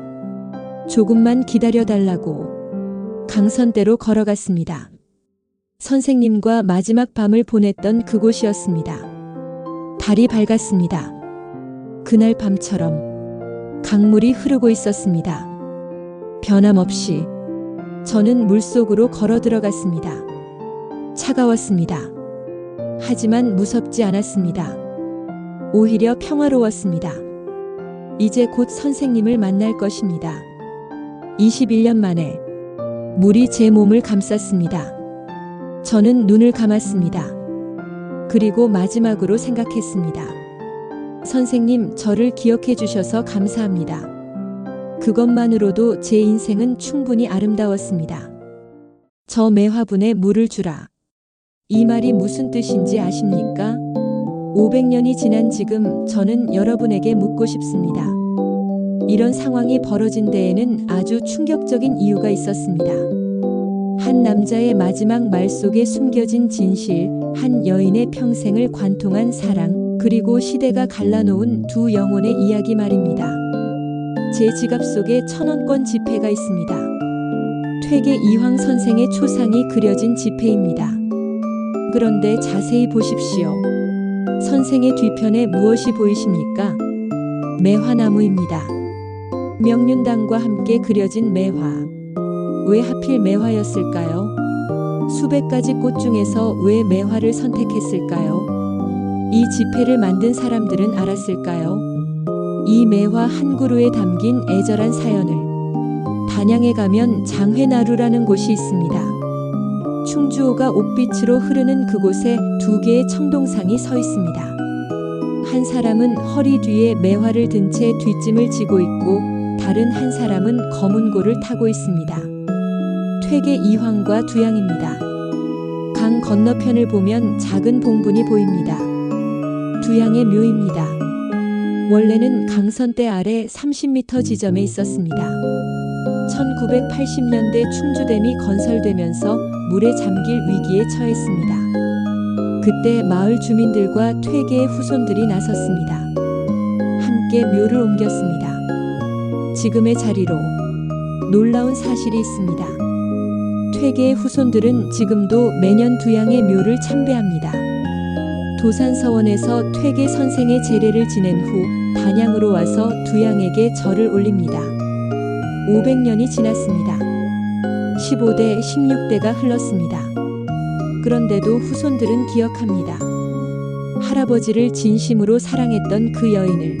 조금만 기다려달라고. 강선대로 걸어갔습니다. 선생님과 마지막 밤을 보냈던 그곳이었습니다. 달이 밝았습니다. 그날 밤처럼 강물이 흐르고 있었습니다. 변함없이 저는 물속으로 걸어 들어갔습니다. 차가웠습니다. 하지만 무섭지 않았습니다. 오히려 평화로웠습니다. 이제 곧 선생님을 만날 것입니다. 21년 만에 물이 제 몸을 감쌌습니다. 저는 눈을 감았습니다. 그리고 마지막으로 생각했습니다. 선생님, 저를 기억해 주셔서 감사합니다. 그것만으로도 제 인생은 충분히 아름다웠습니다. 저 매화분에 물을 주라. 이 말이 무슨 뜻인지 아십니까? 500년이 지난 지금 저는 여러분에게 묻고 싶습니다. 이런 상황이 벌어진 데에는 아주 충격적인 이유가 있었습니다. 한 남자의 마지막 말 속에 숨겨진 진실, 한 여인의 평생을 관통한 사랑, 그리고 시대가 갈라놓은 두 영혼의 이야기 말입니다. 제 지갑 속에 1000원권 지폐가 있습니다. 퇴계 이황 선생의 초상이 그려진 지폐입니다. 그런데 자세히 보십시오. 선생의 뒤편에 무엇이 보이십니까? 매화나무입니다. 명륜당과 함께 그려진 매화. 왜 하필 매화였을까요? 수백 가지 꽃 중에서 왜 매화를 선택했을까요? 이 지폐를 만든 사람들은 알았을까요? 이 매화 한 그루에 담긴 애절한 사연을. 단양에 가면 장회나루라는 곳이 있습니다. 충주호가 옥빛으로 흐르는 그곳에 두 개의 청동상이 서 있습니다. 한 사람은 허리 뒤에 매화를 든 채 뒷짐을 지고 있고 다른 한 사람은 검은고를 타고 있습니다. 퇴계 이황과 두양입니다. 강 건너편을 보면 작은 봉분이 보입니다. 두양의 묘입니다. 원래는 강선대 아래 30m 지점에 있었습니다. 1980년대 충주댐이 건설되면서 물에 잠길 위기에 처했습니다. 그때 마을 주민들과 퇴계의 후손들이 나섰습니다. 함께 묘를 옮겼습니다. 지금의 자리로. 놀라운 사실이 있습니다. 퇴계의 후손들은 지금도 매년 두양의 묘를 참배합니다. 도산서원에서 퇴계 선생의 제례를 지낸 후 단양으로 와서 두양에게 절을 올립니다. 500년이 지났습니다. 15대, 16대가 흘렀습니다. 그런데도 후손들은 기억합니다. 할아버지를 진심으로 사랑했던 그 여인을,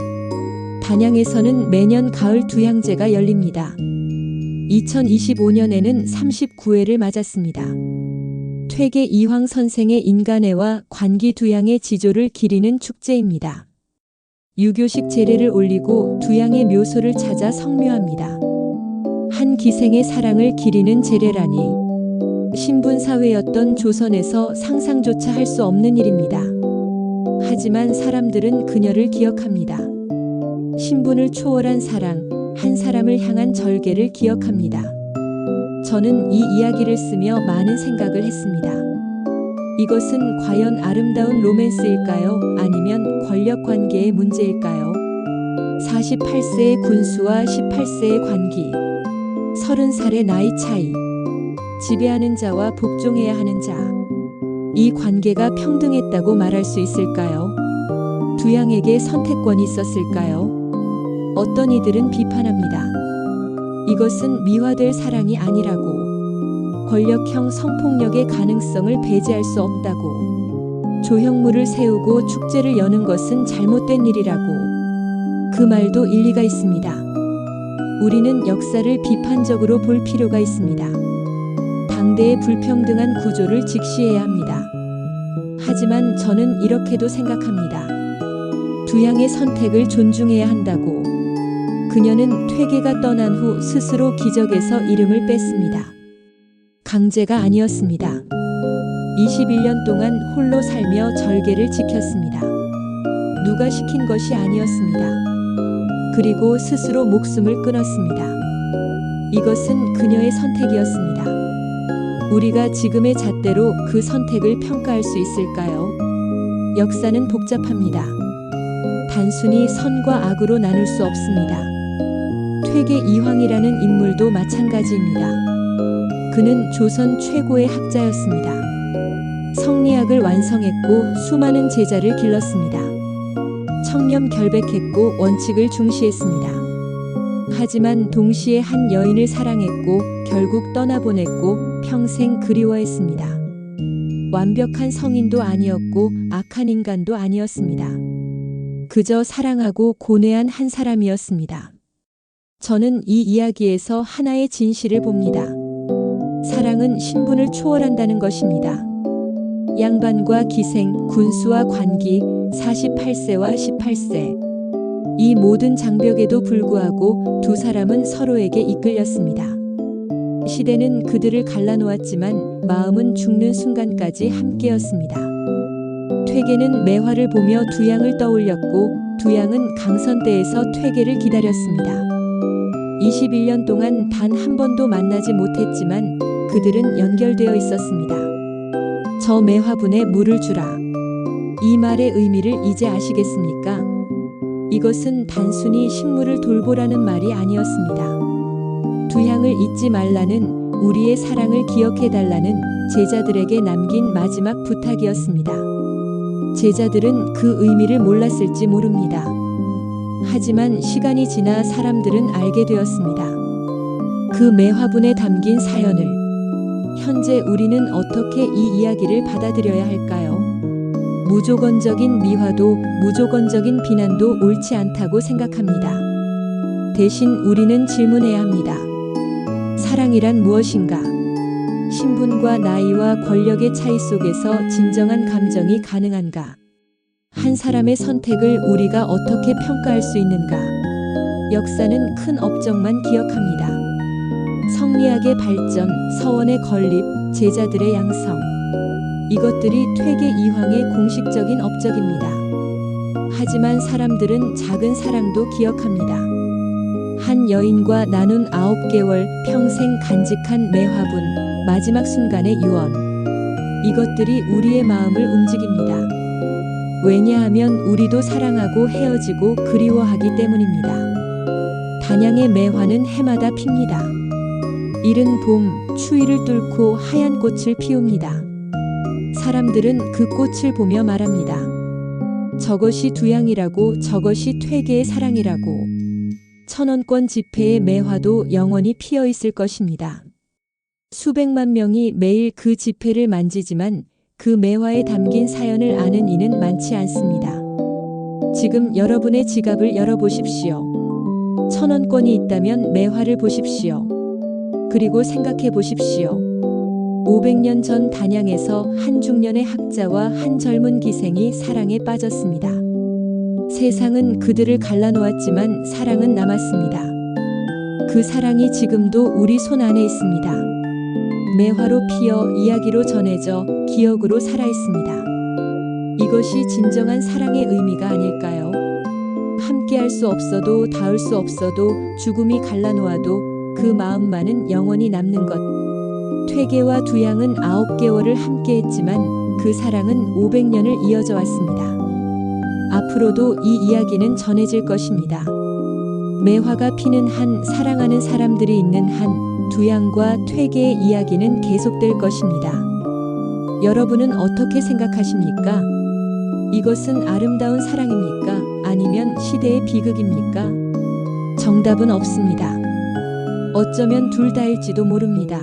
단양에서는 매년 가을 두양제가 열립니다. 2025년에는 39회를 맞았습니다. 퇴계 이황 선생의 인간애와 관기 두양의 지조를 기리는 축제입니다. 유교식 제례를 올리고 두양의 묘소를 찾아 성묘합니다. 한 기생의 사랑을 기리는 제례라니 신분사회였던 조선에서 상상조차 할 수 없는 일입니다. 하지만 사람들은 그녀를 기억합니다. 신분을 초월한 사랑, 한 사람을 향한 절개를 기억합니다. 저는 이 이야기를 쓰며 많은 생각을 했습니다. 이것은 과연 아름다운 로맨스일까요? 아니면 권력 관계의 문제일까요? 48세의 군수와 18세의 관기, 30살의 나이 차이, 지배하는 자와 복종해야 하는 자. 이 관계가 평등했다고 말할 수 있을까요? 두양에게 선택권이 있었을까요? 어떤 이들은 비판합니다. 이것은 미화될 사랑이 아니라고, 권력형 성폭력의 가능성을 배제할 수 없다고, 조형물을 세우고 축제를 여는 것은 잘못된 일이라고. 그 말도 일리가 있습니다. 우리는 역사를 비판적으로 볼 필요가 있습니다. 당대의 불평등한 구조를 직시해야 합니다. 하지만 저는 이렇게도 생각합니다. 두양의 선택을 존중해야 한다고. 그녀는 퇴계가 떠난 후 스스로 기적에서 이름을 뺐습니다. 강제가 아니었습니다. 21년 동안 홀로 살며 절개를 지켰습니다. 누가 시킨 것이 아니었습니다. 그리고 스스로 목숨을 끊었습니다. 이것은 그녀의 선택이었습니다. 우리가 지금의 잣대로 그 선택을 평가할 수 있을까요? 역사는 복잡합니다. 단순히 선과 악으로 나눌 수 없습니다. 퇴계 이황이라는 인물도 마찬가지입니다. 그는 조선 최고의 학자였습니다. 성리학을 완성했고 수많은 제자를 길렀습니다. 청렴 결백했고 원칙을 중시했습니다. 하지만 동시에 한 여인을 사랑했고 결국 떠나보냈고 평생 그리워했습니다. 완벽한 성인도 아니었고 악한 인간도 아니었습니다. 그저 사랑하고 고뇌한 한 사람이었습니다. 저는 이 이야기에서 하나의 진실을 봅니다. 사랑은 신분을 초월한다는 것입니다. 양반과 기생, 군수와 관기, 48세와 18세. 이 모든 장벽에도 불구하고 두 사람은 서로에게 이끌렸습니다. 시대는 그들을 갈라놓았지만 마음은 죽는 순간까지 함께였습니다. 퇴계는 매화를 보며 두양을 떠올렸고 두양은 강선대에서 퇴계를 기다렸습니다. 21년 동안 단 한 번도 만나지 못했지만 그들은 연결되어 있었습니다. 저 매화분에 물을 주라. 이 말의 의미를 이제 아시겠습니까? 이것은 단순히 식물을 돌보라는 말이 아니었습니다. 두양을 잊지 말라는, 우리의 사랑을 기억해달라는 제자들에게 남긴 마지막 부탁이었습니다. 제자들은 그 의미를 몰랐을지 모릅니다. 하지만 시간이 지나 사람들은 알게 되었습니다. 그 매화분에 담긴 사연을. 현재 우리는 어떻게 이 이야기를 받아들여야 할까요? 무조건적인 미화도 무조건적인 비난도 옳지 않다고 생각합니다. 대신 우리는 질문해야 합니다. 사랑이란 무엇인가? 신분과 나이와 권력의 차이 속에서 진정한 감정이 가능한가? 한 사람의 선택을 우리가 어떻게 평가할 수 있는가? 역사는 큰 업적만 기억합니다. 성리학의 발전, 서원의 건립, 제자들의 양성. 이것들이 퇴계 이황의 공식적인 업적입니다. 하지만 사람들은 작은 사랑도 기억합니다. 한 여인과 나눈 9개월 평생 간직한 매화분, 마지막 순간의 유언. 이것들이 우리의 마음을 움직입니다. 왜냐하면 우리도 사랑하고 헤어지고 그리워하기 때문입니다. 단양의 매화는 해마다 핍니다. 이른 봄, 추위를 뚫고 하얀 꽃을 피웁니다. 사람들은 그 꽃을 보며 말합니다. 저것이 두양이라고, 저것이 퇴계의 사랑이라고. 1000원권 지폐의 매화도 영원히 피어 있을 것입니다. 수백만 명이 매일 그 지폐를 만지지만 그 매화에 담긴 사연을 아는 이는 많지 않습니다. 지금 여러분의 지갑을 열어보십시오. 1,000원권이 있다면 매화를 보십시오. 그리고 생각해 보십시오. 500년 전 단양에서 한 중년의 학자와 한 젊은 기생이 사랑에 빠졌습니다. 세상은 그들을 갈라놓았지만 사랑은 남았습니다. 그 사랑이 지금도 우리 손 안에 있습니다. 매화로 피어 이야기로 전해져 기억으로 살아있습니다. 이것이 진정한 사랑의 의미가 아닐까요? 함께 할 수 없어도 닿을 수 없어도 죽음이 갈라놓아도 그 마음만은 영원히 남는 것. 퇴계와 두양은 9개월을 함께했지만 그 사랑은 500년을 이어져 왔습니다. 앞으로도 이 이야기는 전해질 것입니다. 매화가 피는 한, 사랑하는 사람들이 있는 한, 두양과 퇴계의 이야기는 계속될 것입니다. 여러분은 어떻게 생각하십니까? 이것은 아름다운 사랑입니까? 아니면 시대의 비극입니까? 정답은 없습니다. 어쩌면 둘 다일지도 모릅니다.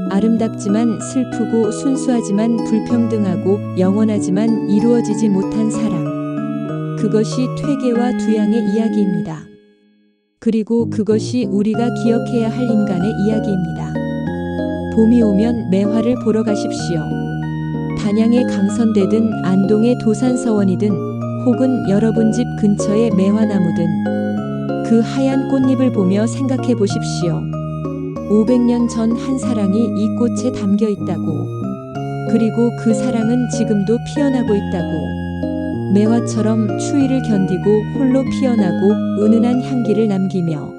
아름답지만 슬프고 순수하지만 불평등하고 영원하지만 이루어지지 못한 사랑. 그것이 퇴계와 두양의 이야기입니다. 그리고 그것이 우리가 기억해야 할 인간의 이야기입니다. 봄이 오면 매화를 보러 가십시오. 단양의 강선대든 안동의 도산서원이든 혹은 여러분 집 근처의 매화나무든 그 하얀 꽃잎을 보며 생각해 보십시오. 500년 전 한 사랑이 이 꽃에 담겨 있다고. 그리고 그 사랑은 지금도 피어나고 있다고. 매화처럼 추위를 견디고 홀로 피어나고 은은한 향기를 남기며